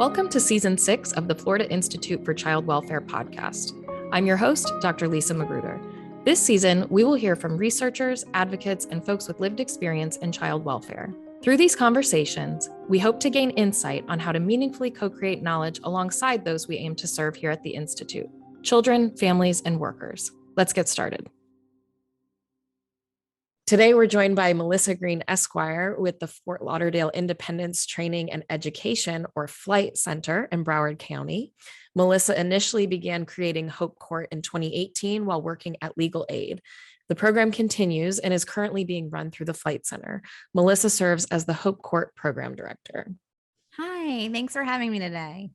Welcome to Season 6 of the Florida Institute for Child Welfare podcast. I'm your host, Dr. Lisa Magruder. This season, we will hear from researchers, advocates, and folks with lived experience in child welfare. Through these conversations, we hope to gain insight on how to meaningfully co-create knowledge alongside those we aim to serve here at the Institute: children, families, and workers. Let's get started. Today, we're joined by Melissa Green, Esquire, with the Fort Lauderdale Independence Training and Education, or FLIGHT Center in Broward County. Melissa initially began creating Hope Court in 2018 while working at Legal Aid. The program continues and is currently being run through the FLIGHT Center. Melissa serves as the Hope Court Program Director. Hi, thanks for having me today.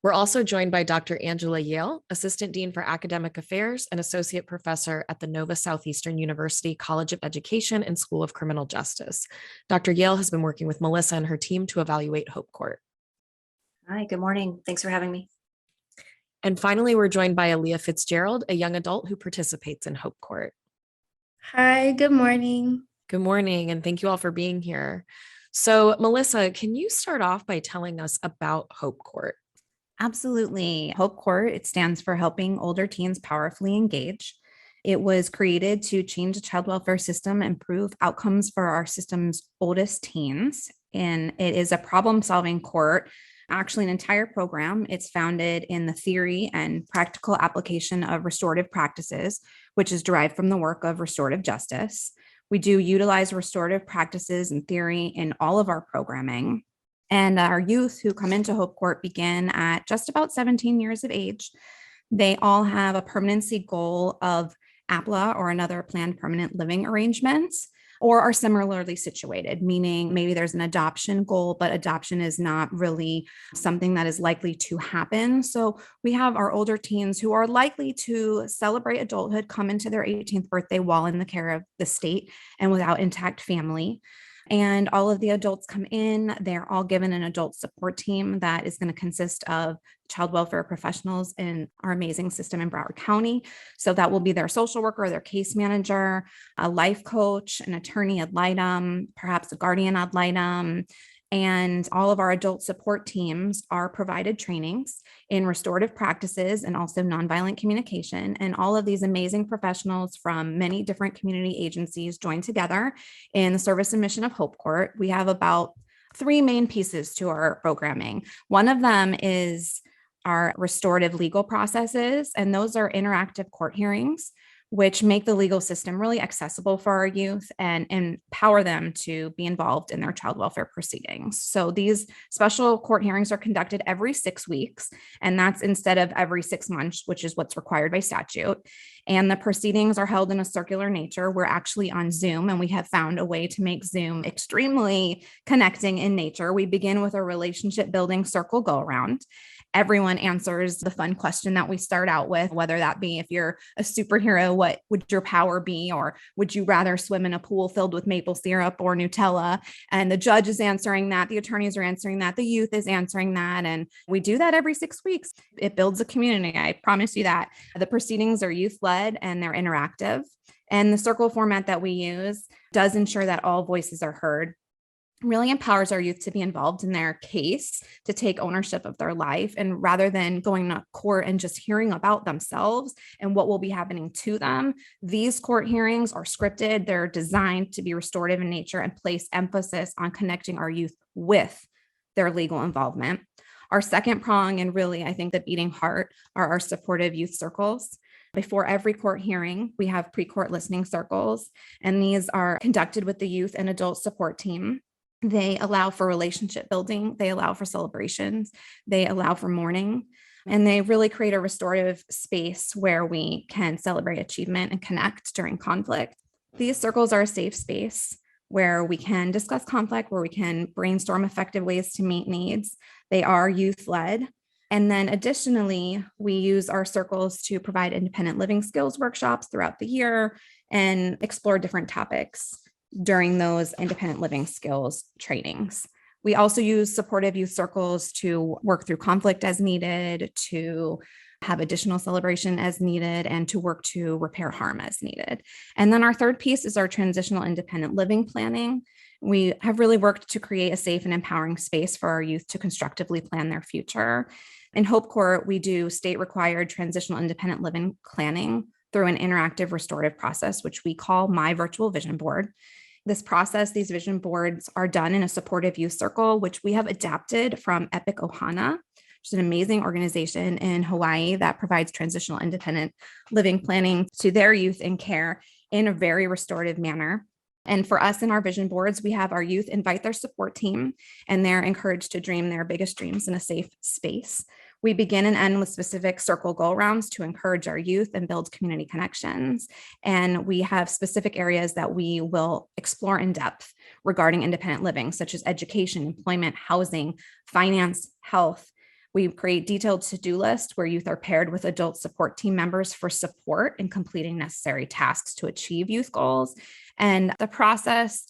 We're also joined by Dr. Angela Yale, Assistant Dean for Academic Affairs and Associate Professor at the Nova Southeastern University College of Education and School of Criminal Justice. Dr. Yale has been working with Melissa and her team to evaluate Hope Court. Hi, good morning. Thanks for having me. And finally, we're joined by Aaliyah Fitzgerald, a young adult who participates in Hope Court. Hi, good morning. Good morning, and thank you all for being here. So, Melissa, can you start off by telling us about Hope Court? Absolutely. Hope Court, it stands for Helping Older Teens Powerfully Engage. It was created to change the child welfare system, improve outcomes for our system's oldest teens. And it is a problem-solving court, actually an entire program. It's founded in the theory and practical application of restorative practices, which is derived from the work of restorative justice. We do utilize restorative practices and theory in all of our programming. And our youth who come into Hope Court begin at just about 17 years of age. They all have a permanency goal of APLA or another planned permanent living arrangement, or are similarly situated, meaning maybe there's an adoption goal, but adoption is not really something that is likely to happen. So we have our older teens who are likely to celebrate adulthood, come into their 18th birthday while in the care of the state and without intact family. And all of the adults come in, they're all given an adult support team that is going to consist of child welfare professionals in our amazing system in Broward County. So that will be their social worker, their case manager, a life coach, an attorney ad litem, perhaps a guardian ad litem. And all of our adult support teams are provided trainings in restorative practices and also nonviolent communication. And all of these amazing professionals from many different community agencies join together in the service and mission of Hope Court. We have about 3 main pieces to our programming. One of them is our restorative legal processes, and those are interactive court hearings, which make the legal system really accessible for our youth and empower them to be involved in their child welfare proceedings. So these special court hearings are conducted every 6 weeks, and that's instead of every 6 months, which is what's required by statute. And the proceedings are held in a circular nature. We're actually on Zoom, and we have found a way to make Zoom extremely connecting in nature. We begin with a relationship building circle go around. Everyone answers the fun question that we start out with, whether that be if you're a superhero, what would your power be? Or would you rather swim in a pool filled with maple syrup or Nutella? And the judge is answering that. The attorneys are answering that. The youth is answering that. And we do that every 6 weeks. It builds a community. I promise you that. The proceedings are youth-led and they're interactive. And the circle format that we use does ensure that all voices are heard. Really empowers our youth to be involved in their case, to take ownership of their life. And rather than going to court and just hearing about themselves and what will be happening to them, these court hearings are scripted. They're designed to be restorative in nature and place emphasis on connecting our youth with their legal involvement. Our second prong, and really, I think the beating heart, are our supportive youth circles. Before every court hearing, we have pre-court listening circles, and these are conducted with the youth and adult support team. They allow for relationship building. They allow for celebrations. They allow for mourning. And they really create a restorative space where we can celebrate achievement and connect during conflict. These circles are a safe space where we can discuss conflict, where we can brainstorm effective ways to meet needs. They are youth-led. And then additionally, we use our circles to provide independent living skills workshops throughout the year and explore different topics during those independent living skills trainings. We also use supportive youth circles to work through conflict as needed, to have additional celebration as needed, and to work to repair harm as needed. And then our third piece is our transitional independent living planning. We have really worked to create a safe and empowering space for our youth to constructively plan their future. In Hope Court, we do state-required transitional independent living planning through an interactive restorative process, which we call My Virtual Vision Board. This process, these vision boards are done in a supportive youth circle, which we have adapted from Epic Ohana, which is an amazing organization in Hawaii that provides transitional independent living planning to their youth in care in a very restorative manner. And for us in our vision boards, we have our youth invite their support team, and they're encouraged to dream their biggest dreams in a safe space. We begin and end with specific circle go rounds to encourage our youth and build community connections. And we have specific areas that we will explore in depth regarding independent living, such as education, employment, housing, finance, health. We create detailed to-do lists where youth are paired with adult support team members for support in completing necessary tasks to achieve youth goals. And the process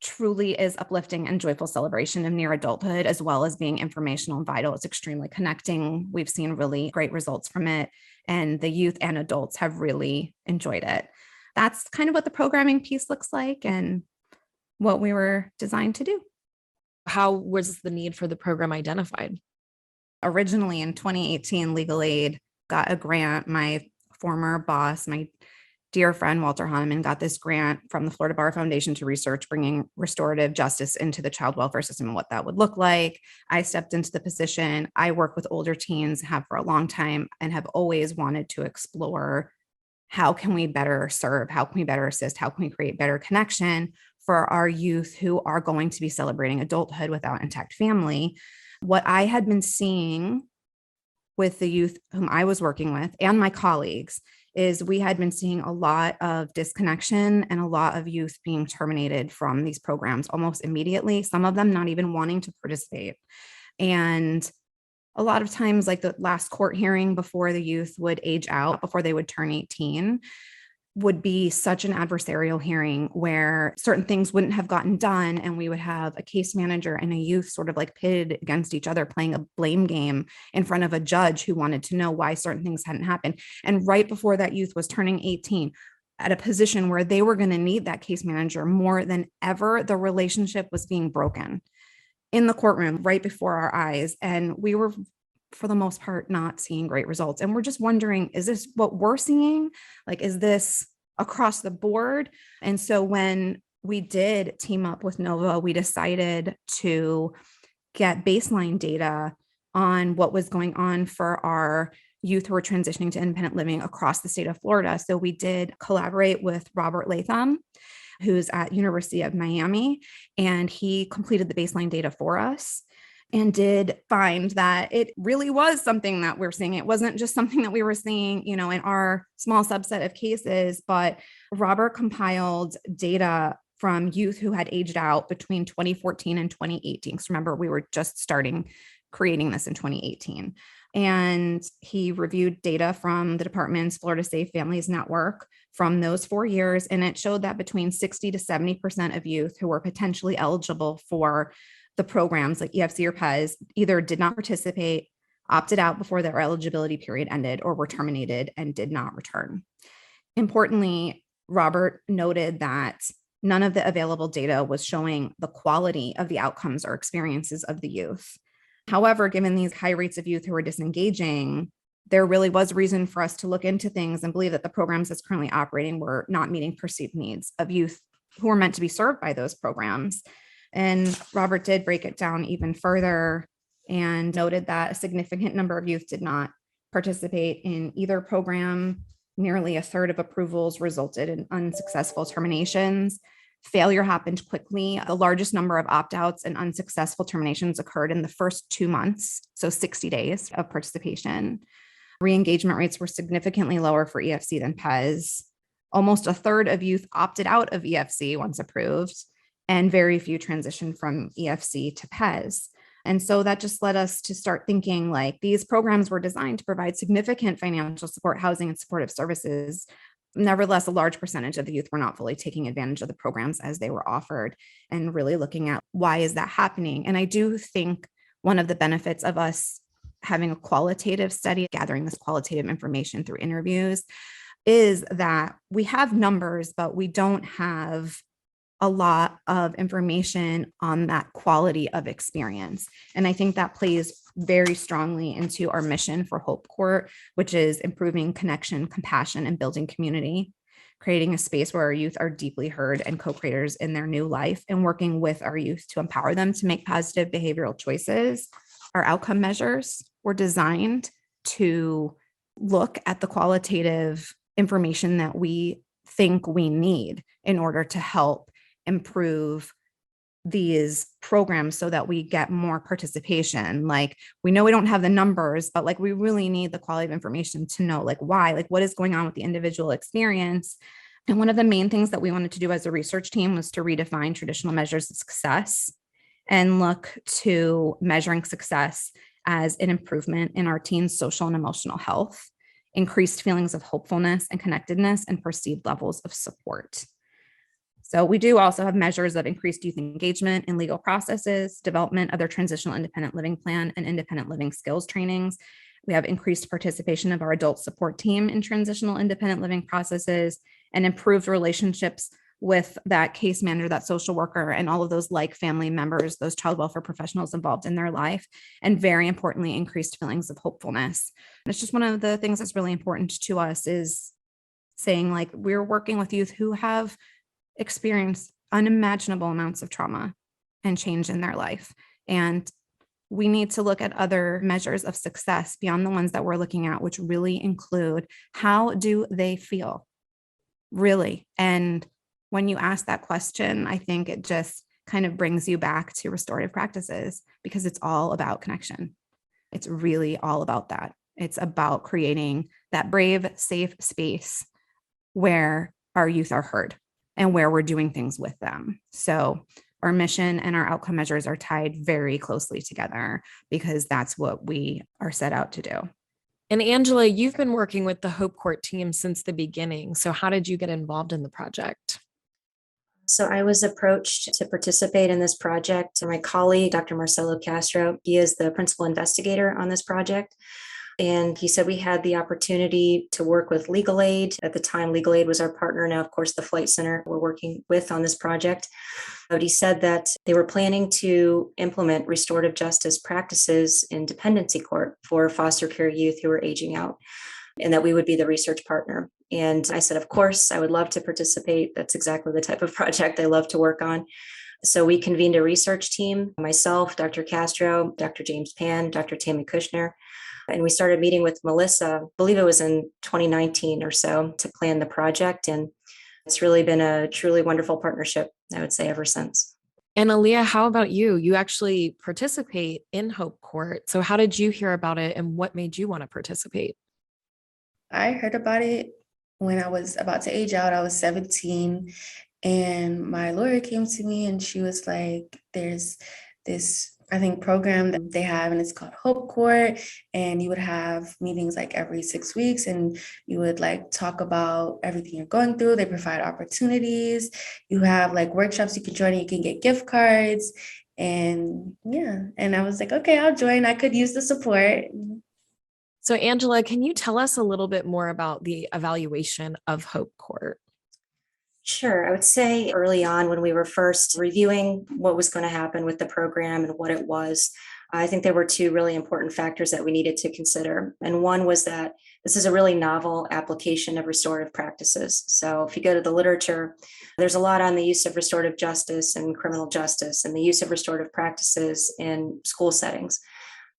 truly is uplifting and joyful celebration of near adulthood, as well as being informational and vital. It's extremely connecting. We've seen really great results from it, and the youth and adults have really enjoyed it. That's kind of what the programming piece looks like and what we were designed to do. How was the need for the program identified? Originally in 2018, Legal Aid got a grant. My former boss, my dear friend Walter Hahnemann, got this grant from the Florida Bar Foundation to research bringing restorative justice into the child welfare system and what that would look like. I stepped into the position. I work with older teens, have for a long time, and have always wanted to explore how can we better serve, how can we better assist, how can we create better connection for our youth who are going to be celebrating adulthood without intact family. What I had been seeing with the youth whom I was working with and my colleagues is we had been seeing a lot of disconnection and a lot of youth being terminated from these programs almost immediately, some of them not even wanting to participate. And a lot of times, like the last court hearing before the youth would age out, before they would turn 18, would be such an adversarial hearing where certain things wouldn't have gotten done. And we would have a case manager and a youth sort of like pitted against each other, playing a blame game in front of a judge who wanted to know why certain things hadn't happened. And right before that youth was turning 18, at a position where they were going to need that case manager more than ever, the relationship was being broken in the courtroom right before our eyes. And we were, for the most part, not seeing great results. And we're just wondering, is this what we're seeing? Like, is this across the board? And so when we did team up with NOVA, we decided to get baseline data on what was going on for our youth who are transitioning to independent living across the state of Florida. So we did collaborate with Robert Latham, who's at University of Miami, and he completed the baseline data for us and did find that it really was something that we're seeing. It wasn't just something that we were seeing, in our small subset of cases, but Robert compiled data from youth who had aged out between 2014 and 2018. Because remember, we were just starting creating this in 2018. And he reviewed data from the department's Florida Safe Families Network from those 4 years. And it showed that between 60 to 70% of youth who were potentially eligible for the programs like EFC or PEZ either did not participate, opted out before their eligibility period ended, or were terminated and did not return. Importantly, Robert noted that none of the available data was showing the quality of the outcomes or experiences of the youth. However, given these high rates of youth who are disengaging, there really was reason for us to look into things and believe that the programs that's currently operating were not meeting perceived needs of youth who were meant to be served by those programs. And Robert did break it down even further and noted that a significant number of youth did not participate in either program. Nearly a third of approvals resulted in unsuccessful terminations. Failure happened quickly. The largest number of opt-outs and unsuccessful terminations occurred in the first 2 months, so 60 days of participation. Re-engagement rates were significantly lower for EFC than PEZ. Almost a third of youth opted out of EFC once approved, and very few transitioned from EFC to PEZ. And so that just led us to start thinking like these programs were designed to provide significant financial support, housing, and supportive services. Nevertheless, a large percentage of the youth were not fully taking advantage of the programs as they were offered, and really looking at why is that happening. And I do think one of the benefits of us having a qualitative study, gathering this qualitative information through interviews, is that we have numbers, but we don't have a lot of information on that quality of experience. And I think that plays very strongly into our mission for Hope Court, which is improving connection, compassion, and building community, creating a space where our youth are deeply heard and co-creators in their new life, and working with our youth to empower them to make positive behavioral choices. Our outcome measures were designed to look at the qualitative information that we think we need in order to help improve these programs so that we get more participation. Like, we know we don't have the numbers, but like, we really need the quality of information to know like why, like what is going on with the individual experience. And one of the main things that we wanted to do as a research team was to redefine traditional measures of success and look to measuring success as an improvement in our teens' social and emotional health, increased feelings of hopefulness and connectedness, and perceived levels of support. So we do also have measures of increased youth engagement in legal processes, development of their transitional independent living plan and independent living skills trainings. We have increased participation of our adult support team in transitional independent living processes, and improved relationships with that case manager, that social worker, and all of those like family members, those child welfare professionals involved in their life. And very importantly, increased feelings of hopefulness. And it's just one of the things that's really important to us is saying like, we're working with youth who have experienced unimaginable amounts of trauma and change in their life. And we need to look at other measures of success beyond the ones that we're looking at, which really include how do they feel, really? And when you ask that question, I think it just kind of brings you back to restorative practices, because it's all about connection. It's really all about that. It's about creating that brave, safe space where our youth are heard and where we're doing things with them. So our mission and our outcome measures are tied very closely together, because that's what we are set out to do. And Angela, you've been working with the Hope Court team since the beginning. So how did you get involved in the project? So I was approached to participate in this project. My colleague, Dr. Marcelo Castro, he is the principal investigator on this project. And he said we had the opportunity to work with Legal Aid. At the time, Legal Aid was our partner. Now, of course, the Flight Center we're working with on this project. But he said that they were planning to implement restorative justice practices in dependency court for foster care youth who were aging out, and that we would be the research partner. And I said, of course, I would love to participate. That's exactly the type of project I love to work on. So we convened a research team, myself, Dr. Castro, Dr. James Pan, Dr. Tammy Kushner. And we started meeting with Melissa, I believe it was in 2019 or so, to plan the project. And it's really been a truly wonderful partnership, I would say, ever since. And Aaliyah, how about you? You actually participate in Hope Court. So how did you hear about it, and what made you want to participate? I heard about it when I was about to age out. I was 17, and my lawyer came to me and she was like, there's this, I think, program that they have, and it's called Hope Court. And you would have meetings like every 6 weeks, and you would like talk about everything you're going through. They provide opportunities. You have like workshops you can join, and you can get gift cards. And yeah, and I was like, okay, I'll join. I could use the support. So Angela, can you tell us a little bit more about the evaluation of Hope Court? Sure. I would say early on, when we were first reviewing what was going to happen with the program and what it was, I think there were two really important factors that we needed to consider. And one was that this is a really novel application of restorative practices. So if you go to the literature, there's a lot on the use of restorative justice and criminal justice and the use of restorative practices in school settings.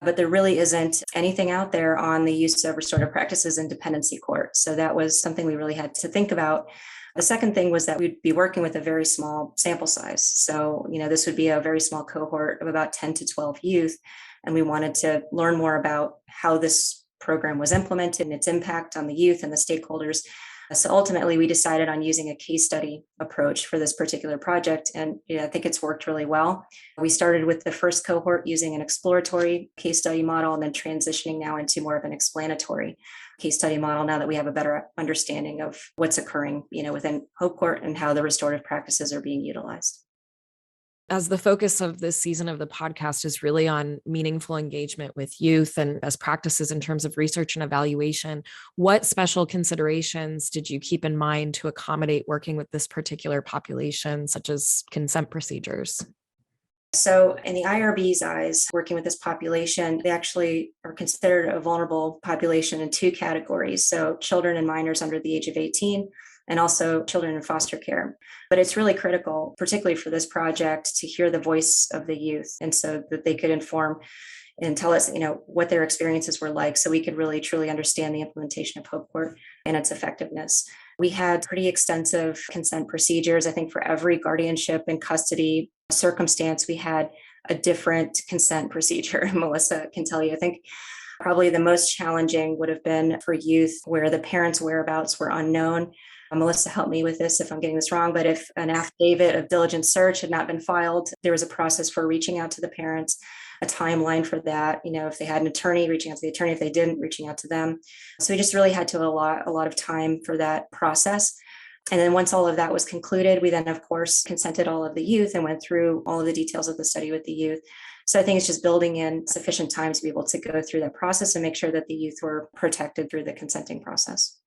But there really isn't anything out there on the use of restorative practices in dependency court. So that was something we really had to think about. The second thing was that we'd be working with a very small sample size. So, this would be a very small cohort of about 10 to 12 youth. And we wanted to learn more about how this program was implemented and its impact on the youth and the stakeholders. So ultimately, we decided on using a case study approach for this particular project. And I think it's worked really well. We started with the first cohort using an exploratory case study model, and then transitioning now into more of an explanatory case study model, now that we have a better understanding of what's occurring, within Hope Court and how the restorative practices are being utilized. As the focus of this season of the podcast is really on meaningful engagement with youth and best practices in terms of research and evaluation, what special considerations did you keep in mind to accommodate working with this particular population, such as consent procedures? So in the IRB's eyes, working with this population, they actually are considered a vulnerable population in two categories. So children and minors under the age of 18, and also children in foster care. But it's really critical, particularly for this project, to hear the voice of the youth, and so that they could inform and tell us, what their experiences were like, so we could really truly understand the implementation of Hope Court and its effectiveness. We had pretty extensive consent procedures. I think for every guardianship and custody circumstance, we had a different consent procedure. Melissa can tell you, I think probably the most challenging would have been for youth where the parents' whereabouts were unknown. Melissa, help me with this if I'm getting this wrong, but if an affidavit of diligent search had not been filed, there was a process for reaching out to the parents, a timeline for that. If they had an attorney, reaching out to the attorney; if they didn't, reaching out to them. So we just really had to allot a lot of time for that process. And then once all of that was concluded, we then, of course, consented all of the youth and went through all of the details of the study with the youth. So I think it's just building in sufficient time to be able to go through that process and make sure that the youth were protected through the consenting process.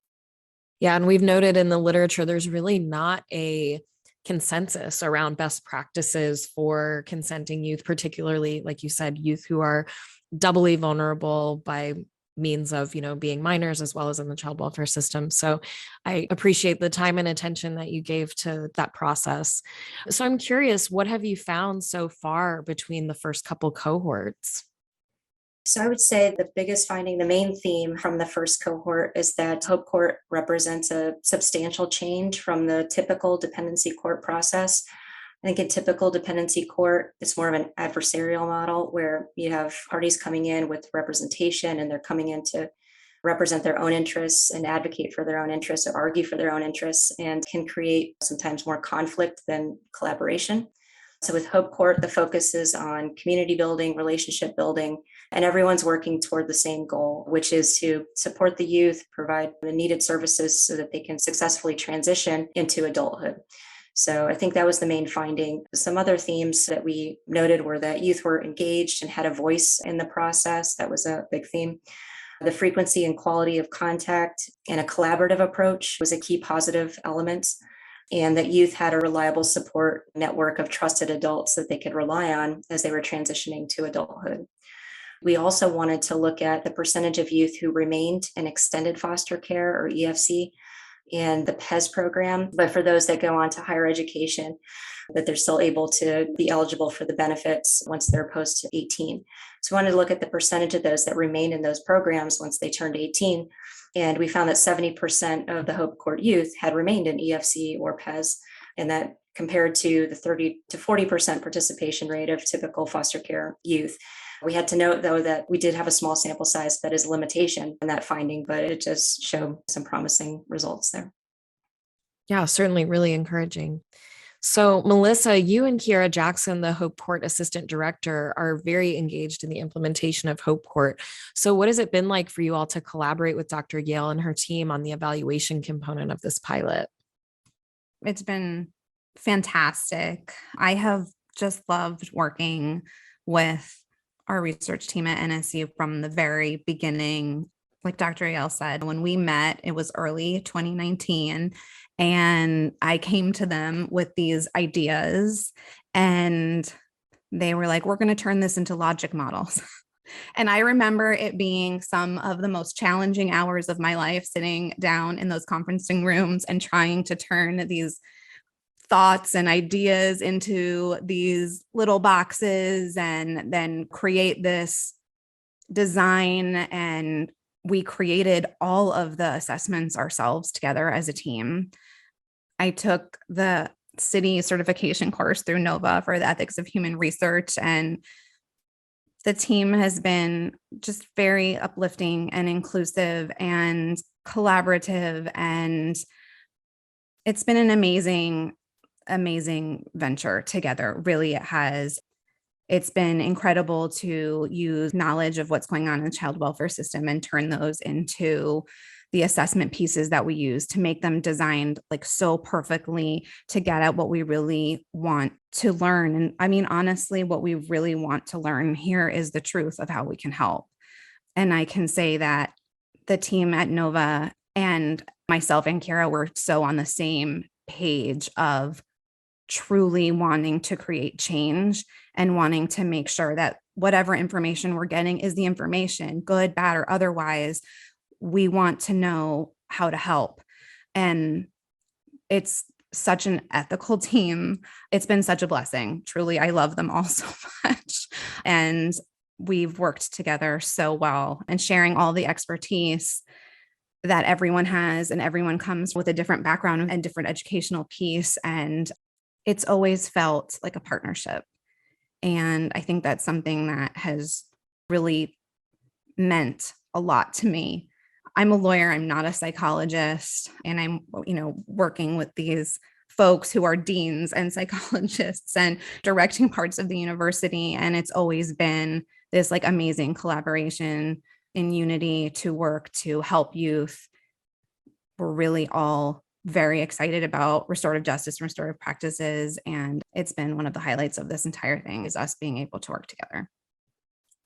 Yeah, and we've noted in the literature, there's really not a consensus around best practices for consenting youth, particularly, like you said, youth who are doubly vulnerable by means of, being minors as well as in the child welfare system. So I appreciate the time and attention that you gave to that process. So I'm curious, what have you found so far between the first couple cohorts? So I would say the biggest finding, the main theme from the first cohort, is that Hope Court represents a substantial change from the typical dependency court process. I think in typical dependency court, it's more of an adversarial model where you have parties coming in with representation, and they're coming in to represent their own interests and advocate for their own interests or argue for their own interests, and can create sometimes more conflict than collaboration. So with Hope Court, the focus is on community building, relationship building, and everyone's working toward the same goal, which is to support the youth, provide the needed services so that they can successfully transition into adulthood. So I think that was the main finding. Some other themes that we noted were that youth were engaged and had a voice in the process. That was a big theme. The frequency and quality of contact and a collaborative approach was a key positive element, and that youth had a reliable support network of trusted adults that they could rely on as they were transitioning to adulthood. We also wanted to look at the percentage of youth who remained in extended foster care, or EFC, and the PES program, but for those that go on to higher education, that they're still able to be eligible for the benefits once they're post 18. So we wanted to look at the percentage of those that remained in those programs once they turned 18. And we found that 70% of the Hope Court youth had remained in EFC or PES, and that compared to the 30 to 40% participation rate of typical foster care youth. We had to note, though, that we did have a small sample size that is a limitation in that finding, but it just showed some promising results there. Yeah, certainly really encouraging. So Melissa, you and Kiara Jackson, the Hope Court Assistant Director, are very engaged in the implementation of Hope Court. So what has it been like for you all to collaborate with Dr. Yale and her team on the evaluation component of this pilot? It's been fantastic. I have just loved working with our research team at NSU from the very beginning. Like Dr. Yale said, when we met, it was early 2019, and I came to them with these ideas, and they were like, we're going to turn this into logic models. And I remember it being some of the most challenging hours of my life, sitting down in those conferencing rooms and trying to turn these thoughts and ideas into these little boxes and then create this design. And we created all of the assessments ourselves together as a team. I took the city certification course through NOVA for the ethics of human research, and the team has been just very uplifting and inclusive and collaborative, and it's been an amazing venture together. Really, it has. It's been incredible to use knowledge of what's going on in the child welfare system and turn those into the assessment pieces that we use to make them designed like so perfectly to get at what we really want to learn. And I mean, honestly, what we really want to learn here is the truth of how we can help. And I can say that the team at Nova and myself and Kara were so on the same page of truly wanting to create change and wanting to make sure that whatever information we're getting is the information, good, bad, or otherwise. We want to know how to help. And it's such an ethical team. It's been such a blessing. Truly, I love them all so much. And we've worked together so well and sharing all the expertise that everyone has, and everyone comes with a different background and different educational piece. And it's always felt like a partnership. And I think that's something that has really meant a lot to me. I'm a lawyer, I'm not a psychologist, and I'm, working with these folks who are deans and psychologists and directing parts of the university. And it's always been this like amazing collaboration in unity to work to help youth. We're really all very excited about restorative justice and restorative practices. And it's been one of the highlights of this entire thing is us being able to work together.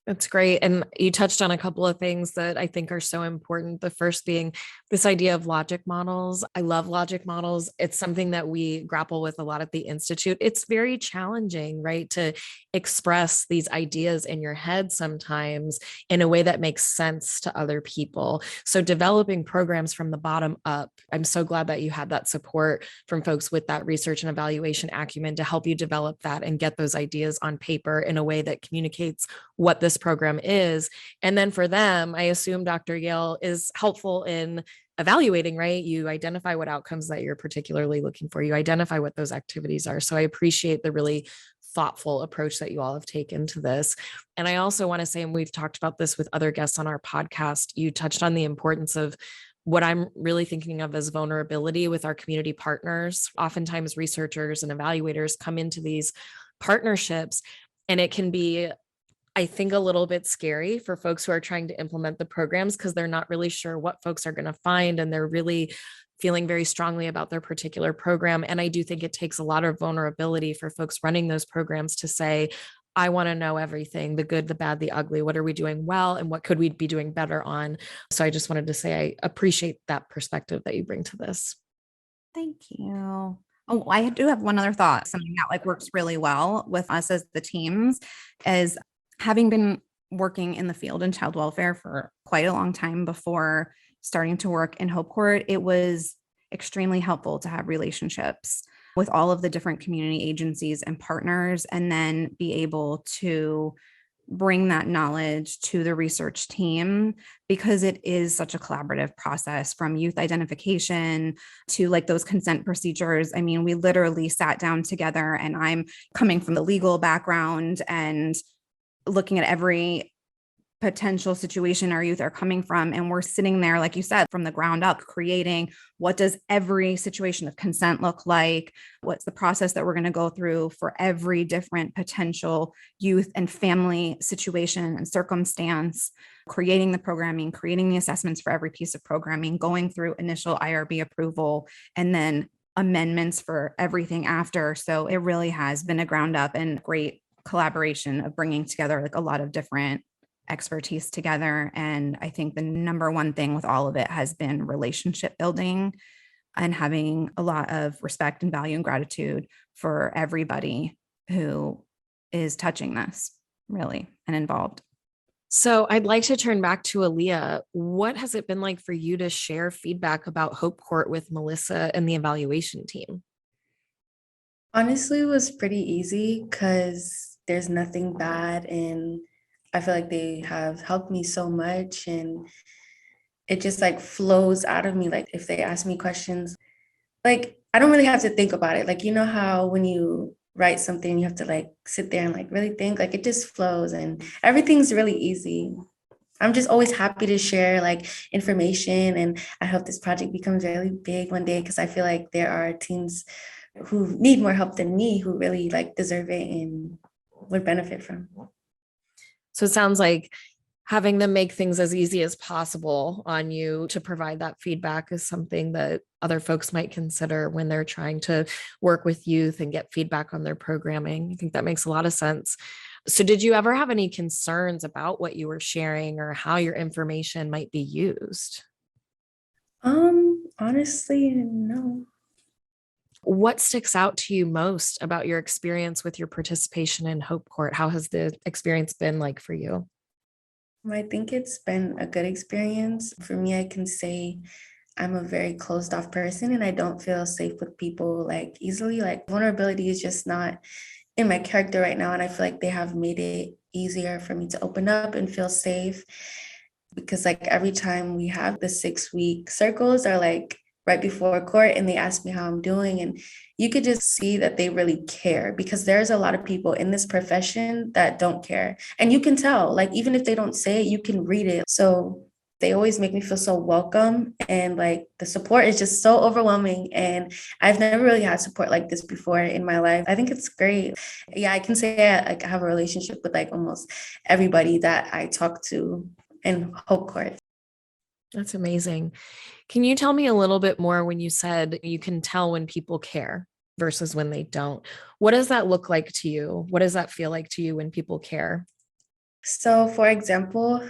That's great. And you touched on a couple of things that I think are so important. The first being this idea of logic models. I love logic models. It's something that we grapple with a lot at the Institute. It's very challenging, right, to express these ideas in your head sometimes in a way that makes sense to other people. So developing programs from the bottom up, I'm so glad that you had that support from folks with that research and evaluation acumen to help you develop that and get those ideas on paper in a way that communicates what this program is. And then for them, I assume Dr. Yale is helpful in evaluating, right? You identify what outcomes that you're particularly looking for. You identify what those activities are. So I appreciate the really thoughtful approach that you all have taken to this. And I also want to say, and we've talked about this with other guests on our podcast, you touched on the importance of what I'm really thinking of as vulnerability with our community partners. Oftentimes researchers and evaluators come into these partnerships, and it can be, I think, a little bit scary for folks who are trying to implement the programs because they're not really sure what folks are going to find, and they're really feeling very strongly about their particular program. And I do think it takes a lot of vulnerability for folks running those programs to say, I want to know everything, the good, the bad, the ugly. What are we doing well? And what could we be doing better on? So I just wanted to say, I appreciate that perspective that you bring to this. Thank you. Oh, I do have one other thought. Something that like works really well with us as the teams is having been working in the field in child welfare for quite a long time before starting to work in Hope Court, it was extremely helpful to have relationships with all of the different community agencies and partners, and then be able to bring that knowledge to the research team, because it is such a collaborative process from youth identification to like those consent procedures. I mean, we literally sat down together, and I'm coming from the legal background and looking at every potential situation our youth are coming from. And we're sitting there, like you said, from the ground up, creating what does every situation of consent look like? What's the process that we're going to go through for every different potential youth and family situation and circumstance, creating the programming, creating the assessments for every piece of programming, going through initial IRB approval, and then amendments for everything after. So it really has been a ground up and great collaboration of bringing together like a lot of different expertise together. And I think the number one thing with all of it has been relationship building and having a lot of respect and value and gratitude for everybody who is touching this really and involved. So I'd like to turn back to Aaliyah. What has it been like for you to share feedback about Hope Court with Melissa and the evaluation team? Honestly, it was pretty easy because there's nothing bad, and I feel like they have helped me so much, and it just like flows out of me. Like if they ask me questions, like I don't really have to think about it. Like, you know how when you write something, you have to like sit there and like really think, like it just flows and everything's really easy. I'm just always happy to share like information, and I hope this project becomes really big one day, because I feel like there are teens who need more help than me who really like deserve it and would benefit from. So it sounds like Having them make things as easy as possible on you to provide that feedback is something that other folks might consider when they're trying to work with youth and get feedback on their programming. I think that makes a lot of sense. So did you ever have any concerns about what you were sharing or how your information might be used? Honestly, no. What sticks out to you most about your experience with your participation in Hope Court? How has the experience been like for you? I think it's been a good experience. For me, I can say I'm a very closed off person and I don't feel safe with people like easily. Like vulnerability is just not in my character right now. And I feel like they have made it easier for me to open up and feel safe because like every time we have the 6 week circles are like right before court and they ask me how I'm doing and you could just see that they really care because there's a lot of people in this profession that don't care. And you can tell, like even if they don't say it, you can read it. So they always make me feel so welcome and like the support is just so overwhelming and I've never really had support like this before in my life. I think it's great. Yeah, I can say I have a relationship with like almost everybody that I talk to in Hope Court. That's amazing. Can you tell me a little bit more when you said you can tell when people care versus when they don't? What does that look like to you? What does that feel like to you when people care? So, for example,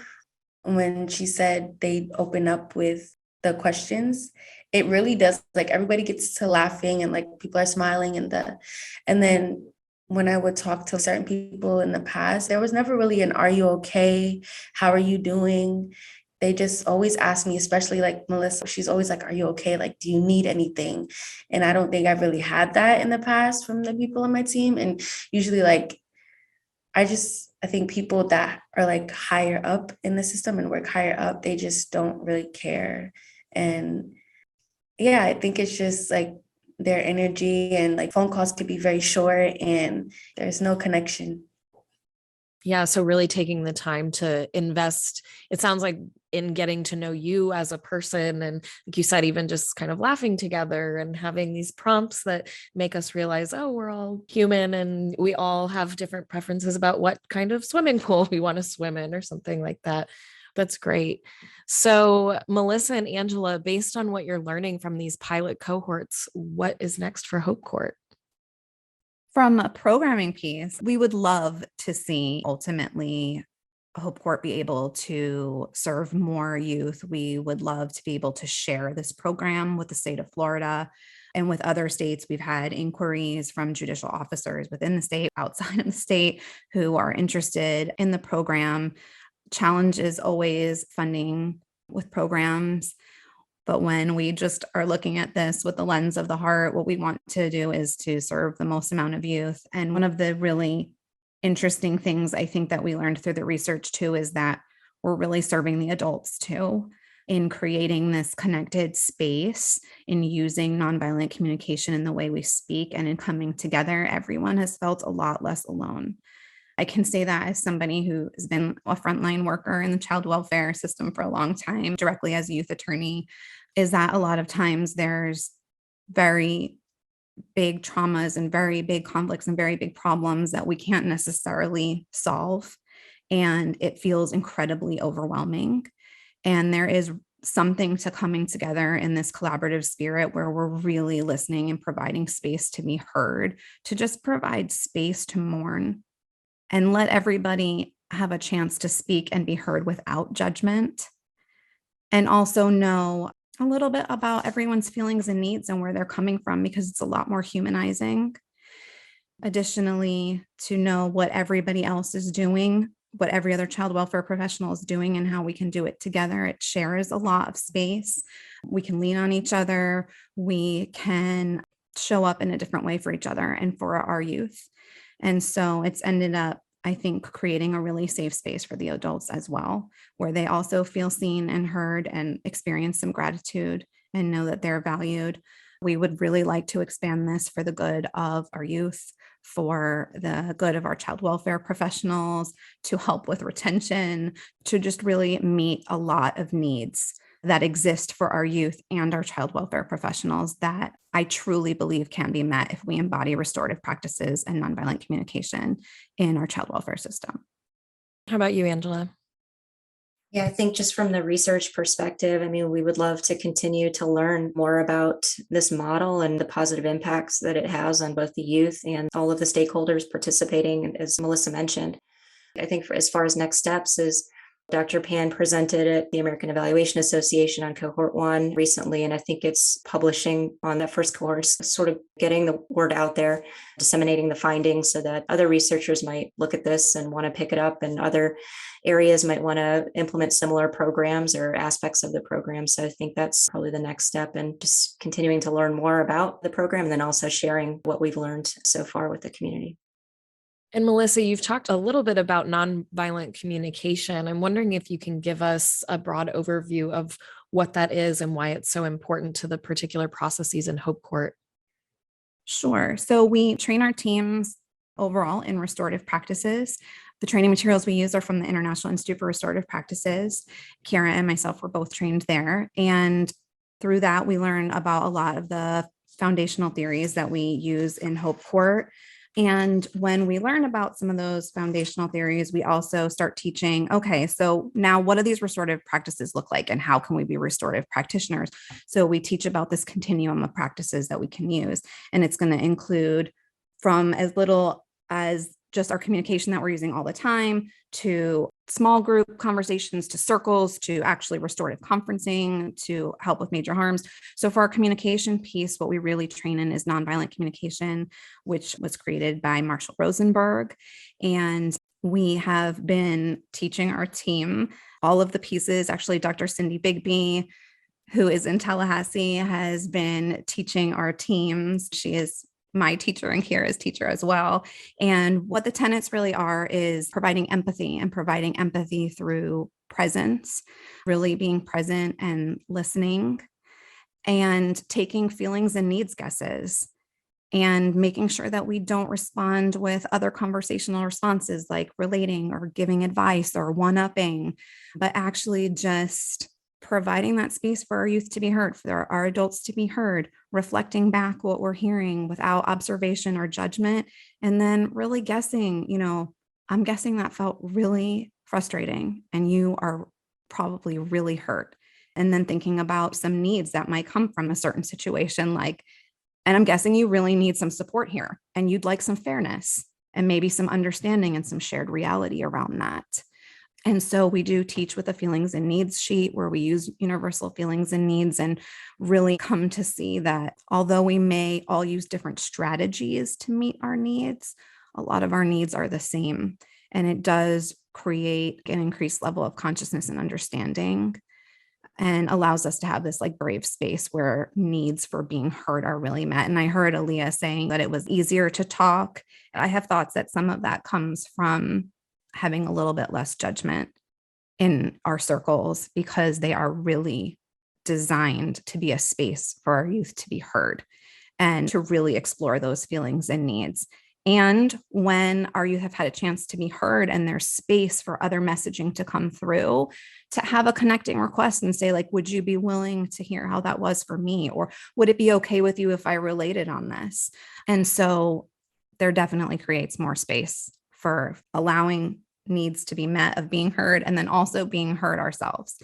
when she said they open up with the questions, it really does like everybody gets to laughing and like people are smiling and then when I would talk to certain people in the past, there was never really an are you okay? How are you doing? They just always ask me, especially like Melissa, she's always like, are you okay? Like, do you need anything? And I don't think I've really had that in the past from the people on my team. And usually like I think people that are like higher up in the system and work higher up, they just don't really care. And yeah, I think it's just like their energy and like phone calls could be very short and there's no connection. Yeah. So, really taking the time to invest, it sounds like in getting to know you as a person. And like you said, even just kind of laughing together and having these prompts that make us realize, oh, we're all human and we all have different preferences about what kind of swimming pool we want to swim in or something like that. That's great. So, Melissa and Angela, based on what you're learning from these pilot cohorts, what is next for Hope Court? From a programming piece, we would love to see ultimately Hope Court be able to serve more youth. We would love to be able to share this program with the state of Florida and with other states. We've had inquiries from judicial officers within the state, outside of the state, who are interested in the program. Challenge is always funding with programs. But when we just are looking at this with the lens of the heart, what we want to do is to serve the most amount of youth. And one of the really interesting things I think that we learned through the research too is that we're really serving the adults too in creating this connected space, in using nonviolent communication in the way we speak and in coming together. Everyone has felt a lot less alone. I can say that as somebody who has been a frontline worker in the child welfare system for a long time, directly as a youth attorney, is that a lot of times there's very big traumas and very big conflicts and very big problems that we can't necessarily solve. And it feels incredibly overwhelming. And there is something to coming together in this collaborative spirit where we're really listening and providing space to be heard, to just provide space to mourn and let everybody have a chance to speak and be heard without judgment. And also know a little bit about everyone's feelings and needs and where they're coming from, because it's a lot more humanizing. Additionally, to know what everybody else is doing, what every other child welfare professional is doing, and how we can do it together. It shares a lot of space. We can lean on each other. We can show up in a different way for each other and for our youth. And so it's ended up, I think, creating a really safe space for the adults as well, where they also feel seen and heard and experience some gratitude and know that they're valued. We would really like to expand this for the good of our youth, for the good of our child welfare professionals, to help with retention, to just really meet a lot of needs that exist for our youth and our child welfare professionals that I truly believe can be met if we embody restorative practices and nonviolent communication in our child welfare system. How about you, Angela? Yeah, I think just from the research perspective, I mean, we would love to continue to learn more about this model and the positive impacts that it has on both the youth and all of the stakeholders participating, as Melissa mentioned. I think as far as next steps is Dr. Pan presented at the American Evaluation Association on cohort 1 recently, and I think it's publishing on that first cohort, sort of getting the word out there, disseminating the findings so that other researchers might look at this and want to pick it up, and other areas might want to implement similar programs or aspects of the program. So I think that's probably the next step, and just continuing to learn more about the program and then also sharing what we've learned so far with the community. And Melissa, you've talked a little bit about nonviolent communication. I'm wondering if you can give us a broad overview of what that is and why it's so important to the particular processes in Hope Court. Sure. So we train our teams overall in restorative practices. The training materials we use are from the International Institute for Restorative Practices. Kara and myself were both trained there. And through that, we learn about a lot of the foundational theories that we use in Hope Court. And when we learn about some of those foundational theories, we also start teaching, okay, so now what do these restorative practices look like and how can we be restorative practitioners? So we teach about this continuum of practices that we can use. And it's going to include from as little as just our communication that we're using all the time, to small group conversations, to circles, to actually restorative conferencing, to help with major harms. So for our communication piece, what we really train in is nonviolent communication, which was created by Marshall Rosenberg. And we have been teaching our team all of the pieces. Actually, Dr. Cindy Bigby, who is in Tallahassee, has been teaching our teams. She is my teacher and Kira's teacher as well. And what the tenets really are is providing empathy, and providing empathy through presence, really being present and listening, and taking feelings and needs guesses, and making sure that we don't respond with other conversational responses like relating or giving advice or one-upping, but actually just providing that space for our youth to be heard, for our adults to be heard, reflecting back what we're hearing without observation or judgment, and then really guessing, I'm guessing that felt really frustrating and you are probably really hurt. And then thinking about some needs that might come from a certain situation, like, and I'm guessing you really need some support here and you'd like some fairness and maybe some understanding and some shared reality around that. And so we do teach with a feelings and needs sheet where we use universal feelings and needs, and really come to see that although we may all use different strategies to meet our needs, a lot of our needs are the same. And it does create an increased level of consciousness and understanding, and allows us to have this like brave space where needs for being heard are really met. And I heard Aaliyah saying that it was easier to talk. I have thoughts that some of that comes from having a little bit less judgment in our circles, because they are really designed to be a space for our youth to be heard and to really explore those feelings and needs. And when our youth have had a chance to be heard and there's space for other messaging to come through, to have a connecting request and say, like, would you be willing to hear how that was for me? Or would it be okay with you if I related on this? And so there definitely creates more space for allowing needs to be met of being heard, and then also being heard ourselves.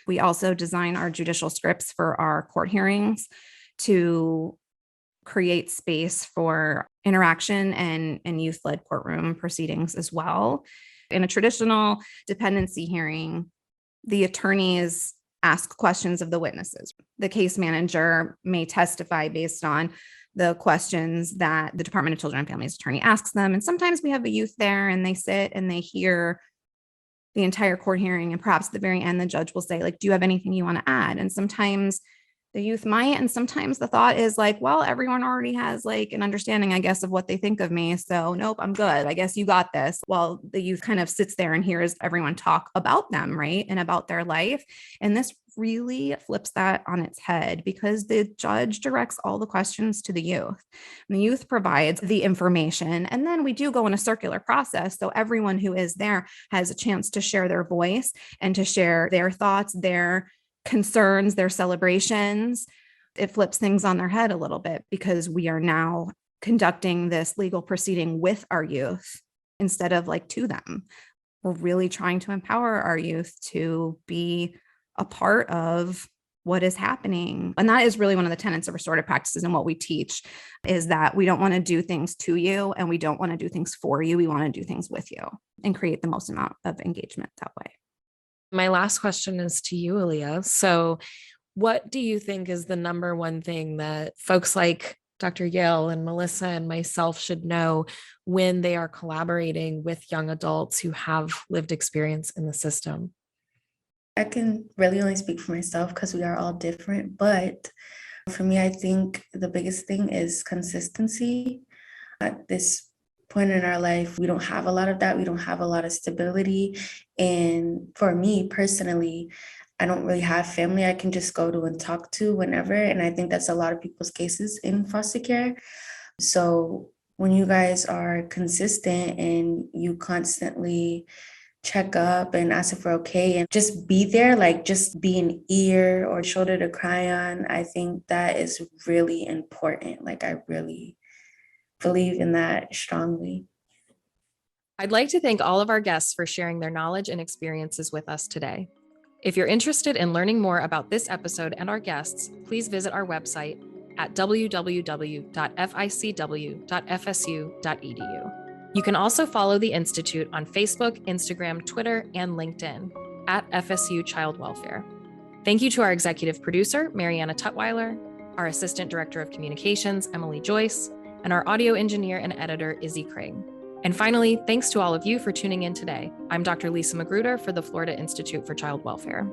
We also design our judicial scripts for our court hearings to create space for interaction and youth-led courtroom proceedings as well. In a traditional dependency hearing, the attorneys ask questions of the witnesses. The case manager may testify based on the questions that the Department of Children and Families attorney asks them. And sometimes we have a youth there and they sit and they hear the entire court hearing. And perhaps at the very end, the judge will say, like, do you have anything you want to add? And sometimes the youth might, and sometimes the thought is like, well, everyone already has like an understanding, I guess, of what they think of me. So nope, I'm good. I guess you got this. Well, the youth kind of sits there and hears everyone talk about them, right? And about their life. And this really flips that on its head, because the judge directs all the questions to the youth. And the youth provides the information. And then we do go in a circular process. So everyone who is there has a chance to share their voice and to share their thoughts, their concerns, their celebrations. It flips things on their head a little bit, because we are now conducting this legal proceeding with our youth instead of like to them. we're really trying to empower our youth to be a part of what is happening. And that is really one of the tenets of restorative practices and what we teach is that we don't want to do things to you and we don't want to do things for you. We want to do things with you and create the most amount of engagement that way. My last question is to you, Aaliyah. So what do you think is the number one thing that folks like Dr. Yale and Melissa and myself should know when they are collaborating with young adults who have lived experience in the system? I can really only speak for myself because we are all different. But for me, I think the biggest thing is consistency. At this point in our life, we don't have a lot of that. We don't have a lot of stability. And for me personally, I don't really have family I can just go to and talk to whenever. And I think that's a lot of people's cases in foster care. So when you guys are consistent and you constantly check up and ask if we're okay and just be there, like just be an ear or shoulder to cry on, I think that is really important. Like I really believe in that strongly. I'd like to thank all of our guests for sharing their knowledge and experiences with us today. If you're interested in learning more about this episode and our guests, please visit our website at www.ficw.fsu.edu. You can also follow the Institute on Facebook, Instagram, Twitter, and LinkedIn at FSU Child Welfare. Thank you to our executive producer, Mariana Tutwiler, our assistant director of communications, Emily Joyce, and our audio engineer and editor, Izzy Kring. And finally, thanks to all of you for tuning in today. I'm Dr. Lisa Magruder for the Florida Institute for Child Welfare.